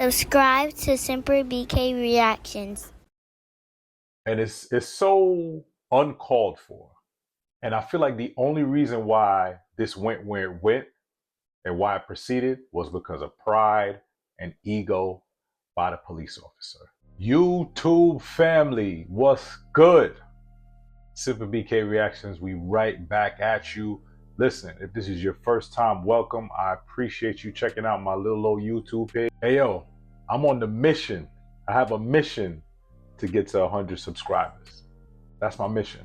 Subscribe to Semper BK Reactions. And it's so uncalled for. And I feel like the only reason why this went where it went and why it proceeded was because of pride and ego by the police officer. YouTube family, what's good? Semper BK Reactions, we right back at you. Listen, if this is your first time, welcome. I appreciate you checking out my little old YouTube page. Hey yo, I'm on the mission. I have a mission to get to 100 subscribers. That's my mission.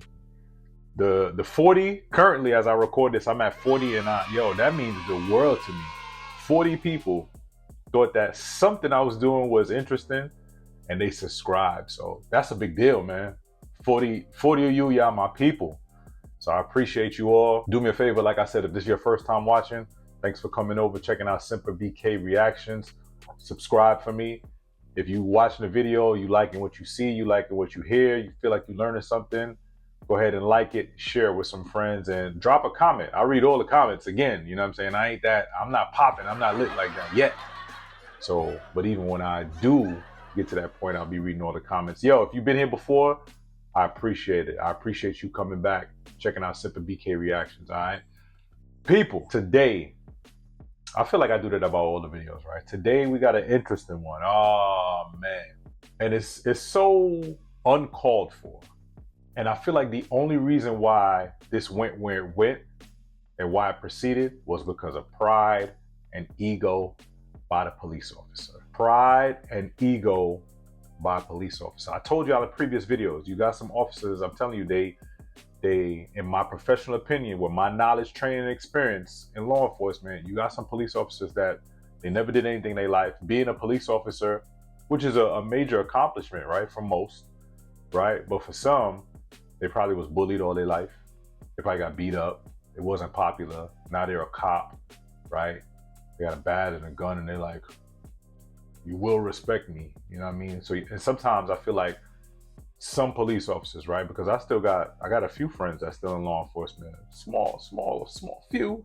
The 40, currently as I record this, I'm at 40 and that means the world to me. 40 people thought that something I was doing was interesting and they subscribed. So that's a big deal, man. 40 of you, y'all my people. So I appreciate you all. Do me a favor, like I said, if this is your first time watching, thanks for coming over, checking out Semper BK Reactions. Subscribe for me. If you watching the video, you liking what you see, you liking what you hear, you feel like you're learning something, go ahead and like it, share it with some friends, and drop a comment. I read all the comments again, you know what I'm saying? I'm not popping, I'm not lit like that yet. So, but even when I do get to that point, I'll be reading all the comments. Yo, if you've been here before, I appreciate it. I appreciate you coming back, checking out Semper BK Reactions, all right? People, today, I feel like I do that about all the videos, right? Today, we got an interesting one. Oh, man. And it's so uncalled for. And I feel like the only reason why this went where it went and why it proceeded was because of pride and ego by the police officer. Pride and ego by a police officer. I told y'all in previous videos, you got some officers, I'm telling you, they, in my professional opinion, with my knowledge, training, and experience in law enforcement, you got some police officers that they never did anything in their life. Being a police officer, which is a major accomplishment, right? For most, right? But for some, they probably was bullied all their life. They probably got beat up. It wasn't popular. Now they're a cop, right? They got a bat and a gun and they're like, you will respect me, you know what I mean? So, and sometimes I feel like some police officers, right? Because I got a few friends that's still in law enforcement, small few.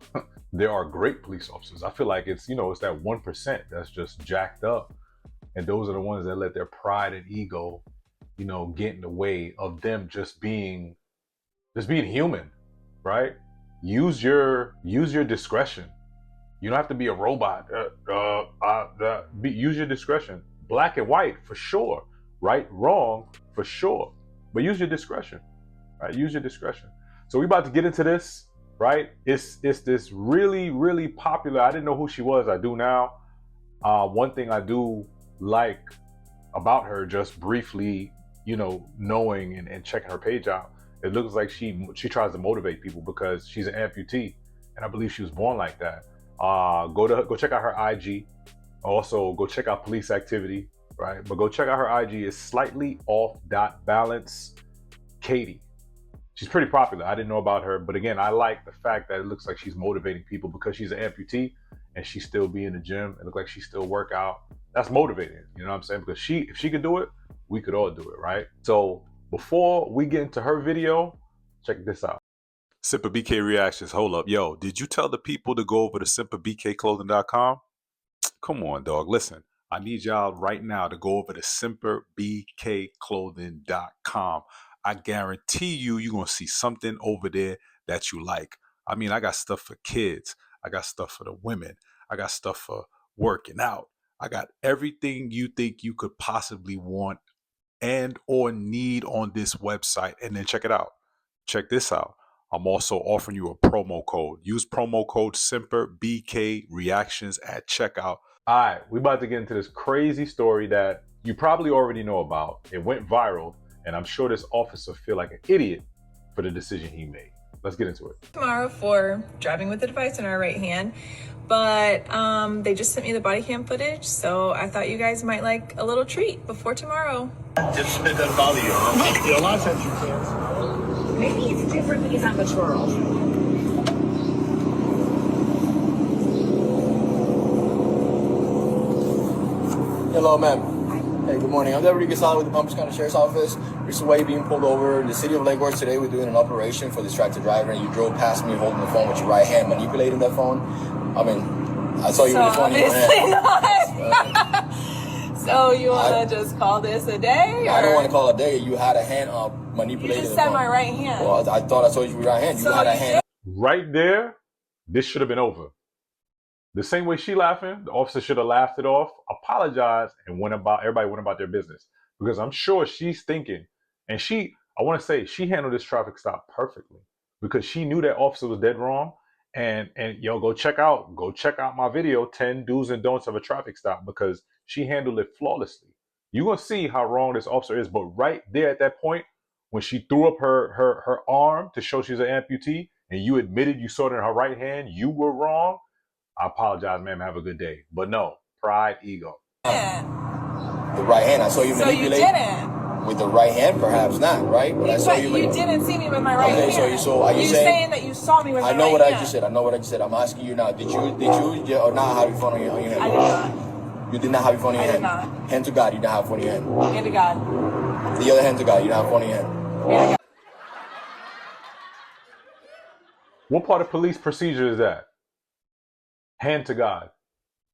There are great police officers. I feel like it's that 1% that's just jacked up. And those are the ones that let their pride and ego, get in the way of them just being human, right? Use your discretion. You don't have to be a robot. Use your discretion. Black and white, for sure. Right, wrong, for sure. But use your discretion, right? Use your discretion. So we about to get into this, right? It's this really, really popular. I didn't know who she was. I do now. One thing I do like about her, just briefly, knowing and checking her page out, it looks like she tries to motivate people because she's an amputee, and I believe she was born like that. Go check out her IG. Also, go check out police activity, right? But go check out her IG. It's slightly off balance Katie. She's pretty popular. I didn't know about her, but again, I like the fact that it looks like she's motivating people because she's an amputee and she still be in the gym. It looks like she still work out. That's motivating, you know what I'm saying? Because if she could do it, we could all do it, right? So before we get into her video, check this out. Semper BK Reactions. Hold up. Yo, did you tell the people to go over to semperbkclothing.com? Come on, dog. Listen, I need y'all right now to go over to semperbkclothing.com. I guarantee you're going to see something over there that you like. I mean, I got stuff for kids. I got stuff for the women. I got stuff for working out. I got everything you think you could possibly want and or need on this website. And then check it out. Check this out. I'm also offering you a promo code. Use promo code SemperBK Reactions at checkout. All right, we about to get into this crazy story that you probably already know about. It went viral, and I'm sure this officer feel like an idiot for the decision he made. Let's get into it. Tomorrow for driving with a device in our right hand, but they just sent me the body cam footage, so I thought you guys might like a little treat before tomorrow. Just it doesn't bother you, huh? Yeah, a lot of times you can. Maybe it's different because I'm a girl. Hello, ma'am. Hey, good morning. I'm Deputy Gasala with the Palm Beach County Sheriff's Office. Recently being pulled over in the city of Lake Worth today. We're doing an operation for distracted driver, and you drove past me holding the phone with your right hand, manipulating that phone. I mean, I saw you with the phone in your hand. Obviously not. So you want to just call this a day? I don't want to call it a day. You had a hand manipulating. You just said my right hand. Well, I thought I told you right hand. You So had a you hand. Right there, this should have been over. The same way she laughing, the officer should have laughed it off, apologized, and everybody went about their business. Because I'm sure she's thinking, and I want to say, she handled this traffic stop perfectly because she knew that officer was dead wrong. And yo, go check out my video, 10 do's and don'ts of a traffic stop, because she handled it flawlessly. You're gonna see how wrong this officer is, but right there at that point, when she threw up her arm to show she's an amputee, and you admitted you saw it in her right hand, you were wrong. I apologize, ma'am. Have a good day. But no, pride, ego. The right hand. I saw you manipulate. So you didn't. With the right hand, perhaps not, right? But I saw you. You didn't see me with my right hand. Okay, so are you saying that you saw me with my right hand? I know what I just said. I know what I just said. I'm asking you now. Did you or not have your phone on your hand? I did not. You did not have your phone on your hand? I did not. Hand to God, you didn't have phone in your hand. Hand to God. The other hand to God, you didn't have phone in your hand. Hand to God. What part of police procedure is that? Hand to God.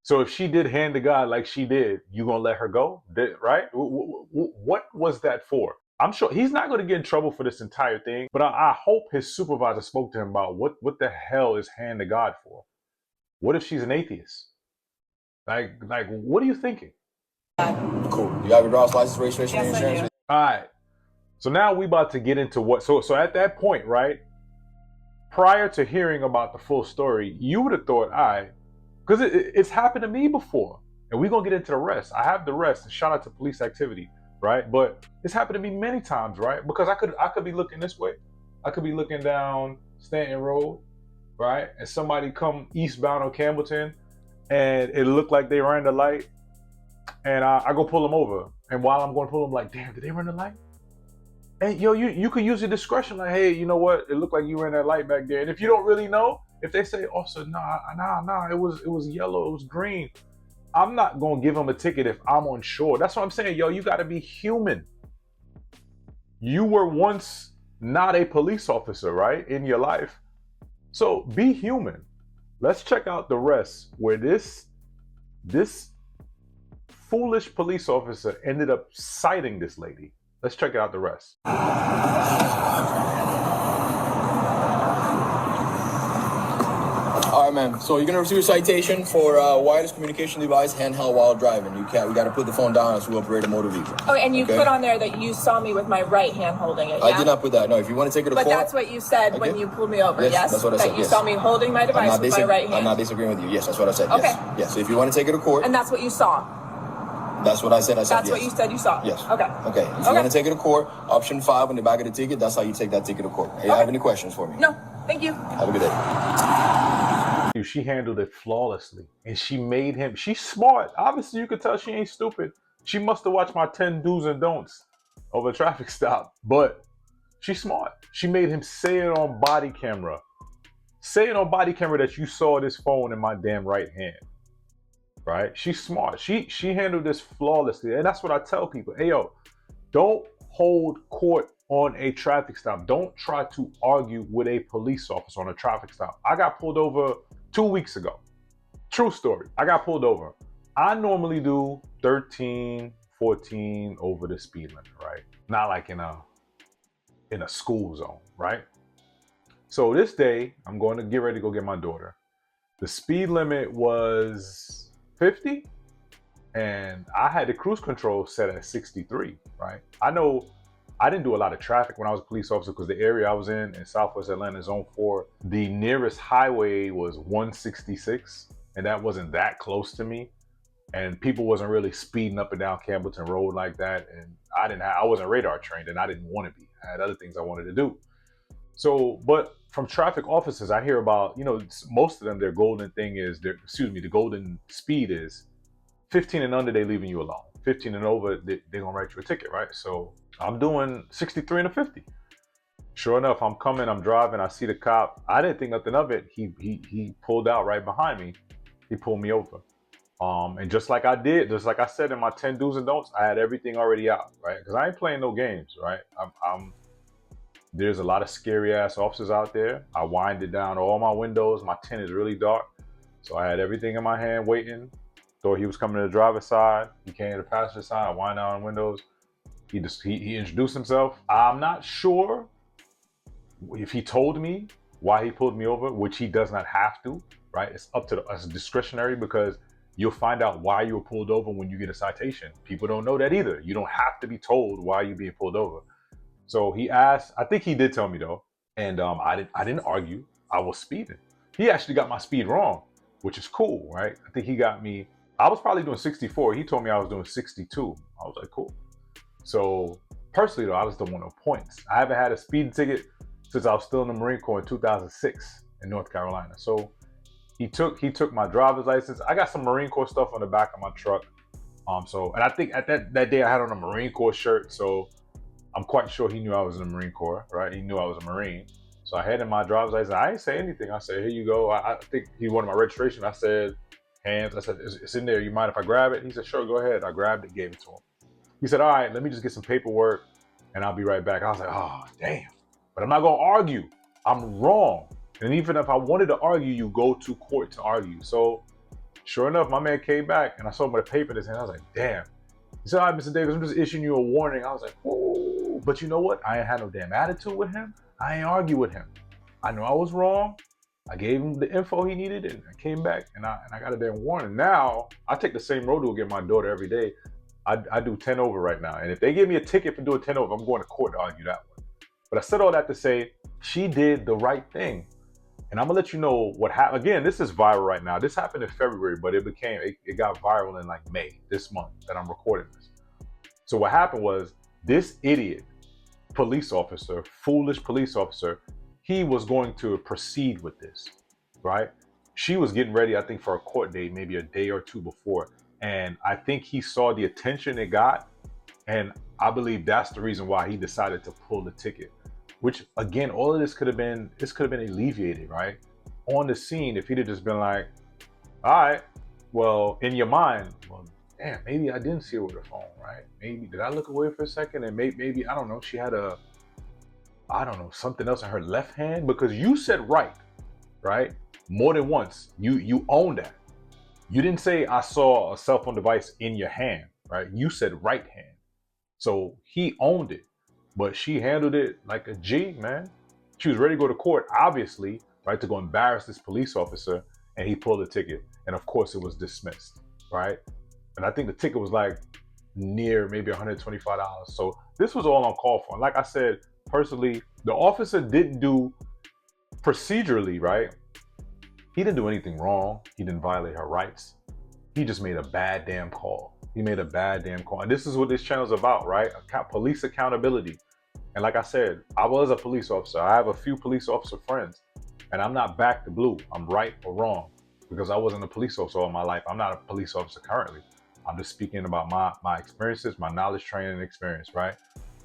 So if she did hand to God like she did, you gonna let her go, right? What was that for? I'm sure he's not gonna get in trouble for this entire thing, but I hope his supervisor spoke to him about what the hell is hand to God for? What if she's an atheist? Like, what are you thinking? Cool. You have your driver's license, registration, and insurance? All right. So now we about to get into what. So at that point, right? Prior to hearing about the full story, you would have thought, all right, because it's happened to me before, and we're gonna get into the rest. I have the rest, and shout out to police activity, right? But it's happened to me many times, right? Because I could be looking this way, I could be looking down Stanton Road, right? And somebody come eastbound on Campbellton, and it looked like they ran the light, and I go pull them over, and while I'm going to pull them, like, damn, did they run the light? And yo, you could use your discretion, like, hey, you know what? It looked like you ran that light back there, and if you don't really know. If they say, officer, nah, it was yellow, it was green, I'm not gonna give them a ticket if I'm unsure. That's what I'm saying, yo. You gotta be human. You were once not a police officer, right, in your life. So be human. Let's check out the rest where this foolish police officer ended up citing this lady. Let's check out the rest. All right, man. So you're gonna receive a citation for wireless communication device handheld while driving. We gotta put the phone down as we operate a motor vehicle. Oh, and you put on there that you saw me with my right hand holding it. Yeah? I did not put that. No, if you want to take it to court. But that's what you said when you pulled me over. Yes, that's what I said. That you saw me holding my device with my right hand. I'm not disagreeing with you. Yes, that's what I said. Okay. Yes. Yes. So if you want to take it to court. And that's what you saw. That's what I said. That's yes. what you said you saw. Yes. Okay. Okay. If you want to take it to court, option 5 on the back of the ticket. That's how you take that ticket to court. Hey, you have any questions for me? No. Thank you. Have a good day. She handled it flawlessly, and she made him. She's smart. Obviously, you could tell she ain't stupid. She must have watched my 10 do's and don'ts of a traffic stop, but she's smart. She made him say it on body camera. Say it on body camera that you saw this phone in my damn right hand. Right? She's smart. She handled this flawlessly, and that's what I tell people. Hey, yo, don't hold court on a traffic stop. Don't try to argue with a police officer on a traffic stop. I got pulled over 2 weeks ago. True story. I got pulled over. I normally do 13, 14 over the speed limit, right? Not like in a school zone, right? So this day, I'm going to get ready to go get my daughter. The speed limit was 50, and I had the cruise control set at 63, right? I know I didn't do a lot of traffic when I was a police officer because the area I was in Southwest Atlanta, Zone 4, the nearest highway was 166, and that wasn't that close to me. And people wasn't really speeding up and down Campbellton Road like that. And I wasn't radar trained, and I didn't want to be. I had other things I wanted to do. So, but from traffic officers, I hear about, most of them, their golden thing is, the golden speed is 15 and under, they leaving you alone. 15 and over, they're gonna write you a ticket, right? So I'm doing 63 and a 50. Sure enough, I'm driving, I see the cop. I didn't think nothing of it. He pulled out right behind me. He pulled me over. And just like I said in my 10 do's and don'ts, I had everything already out, right? Because I ain't playing no games, right? There's a lot of scary ass officers out there. I winded down all my windows. My tent is really dark. So I had everything in my hand waiting. Thought he was coming to the driver's side. He came to the passenger side, wind down windows. He introduced himself. I'm not sure if he told me why he pulled me over, which he does not have to, right? It's up to us, discretionary, because you'll find out why you were pulled over when you get a citation. People don't know that either. You don't have to be told why you're being pulled over. So he asked, I think he did tell me though, and I didn't argue. I was speeding. He actually got my speed wrong, which is cool, right? I think he got me, I was probably doing 64. He told me I was doing 62. I was like, cool. So personally though, I was the one on points. I haven't had a speeding ticket since I was still in the Marine Corps in 2006 in North Carolina. So he took my driver's license. I got some Marine Corps stuff on the back of my truck. And I think at that day I had on a Marine Corps shirt. So I'm quite sure he knew I was in the Marine Corps, right? He knew I was a Marine. So I handed my driver's license. I didn't say anything. I said, here you go. I think he wanted my registration. I said, hands. I said, it's in there. You mind if I grab it? He said, sure, go ahead. I grabbed it, gave it to him. He said, all right, let me just get some paperwork and I'll be right back. I was like, oh, damn. But I'm not going to argue. I'm wrong. And even if I wanted to argue, you go to court to argue. So sure enough, my man came back and I saw him with a paper in his hand. I was like, damn. He said, all right, Mr. Davis, I'm just issuing you a warning. I was like, whoa. But you know what? I ain't had no damn attitude with him. I ain't argue with him. I know I was wrong. I gave him the info he needed and I came back and I got a damn warning. Now, I take the same road to get my daughter every day. I do 10 over right now. And if they give me a ticket for doing 10 over, I'm going to court to argue that one. But I said all that to say, she did the right thing. And I'm gonna let you know what happened. Again, this is viral right now. This happened in February, but it got viral in like May, this month that I'm recording this. So what happened was this idiot police officer, foolish police officer, he was going to proceed with this, right? She was getting ready, I think, for a court date, maybe a day or two before. And I think he saw the attention it got. And I believe that's the reason why he decided to pull the ticket. Which again, all of this could have been alleviated, right? On the scene, if he'd have just been like, all right, well, in your mind, well, damn, maybe I didn't see her with her phone, right? Maybe, did I look away for a second? And maybe, I don't know, she had something else in her left hand, because you said right? More than once, you own that. You didn't say I saw a cell phone device in your hand, right? You said right hand. So he owned it. But she handled it like a G, man. She was ready to go to court, obviously, right, to go embarrass this police officer, and he pulled the ticket. And of course, it was dismissed, right? And I think the ticket was like near maybe $125. So this was all uncalled for. And like I said, personally, the officer didn't do procedurally, right? He didn't do anything wrong. He didn't violate her rights. He just made a bad damn call. He made a bad damn call. And this is what this channel is about, right? Police accountability. And like I said, I was a police officer. I have a few police officer friends, and I'm not back to blue. I'm right or wrong, because I wasn't a police officer all my life. I'm not a police officer currently. I'm just speaking about my experiences, my knowledge, training, and experience, right?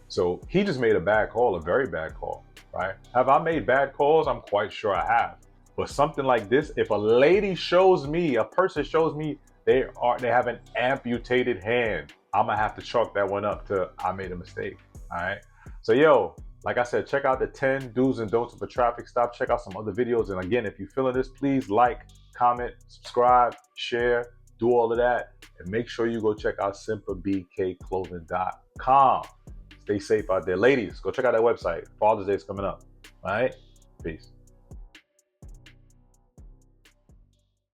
So he just made a bad call, a very bad call, right? Have I made bad calls? I'm quite sure I have. But something like this, if a lady shows me, a person shows me they have an amputated hand, I'm gonna have to chalk that one up to I made a mistake, all right? So yo, like I said, check out the 10 do's and don'ts of a traffic stop. Check out some other videos. And again, if you're feeling this, please like, comment, subscribe, share, do all of that. And make sure you go check out simplebkclothing.com. Stay safe out there. Ladies, go check out that website. Father's Day is coming up. All right? Peace.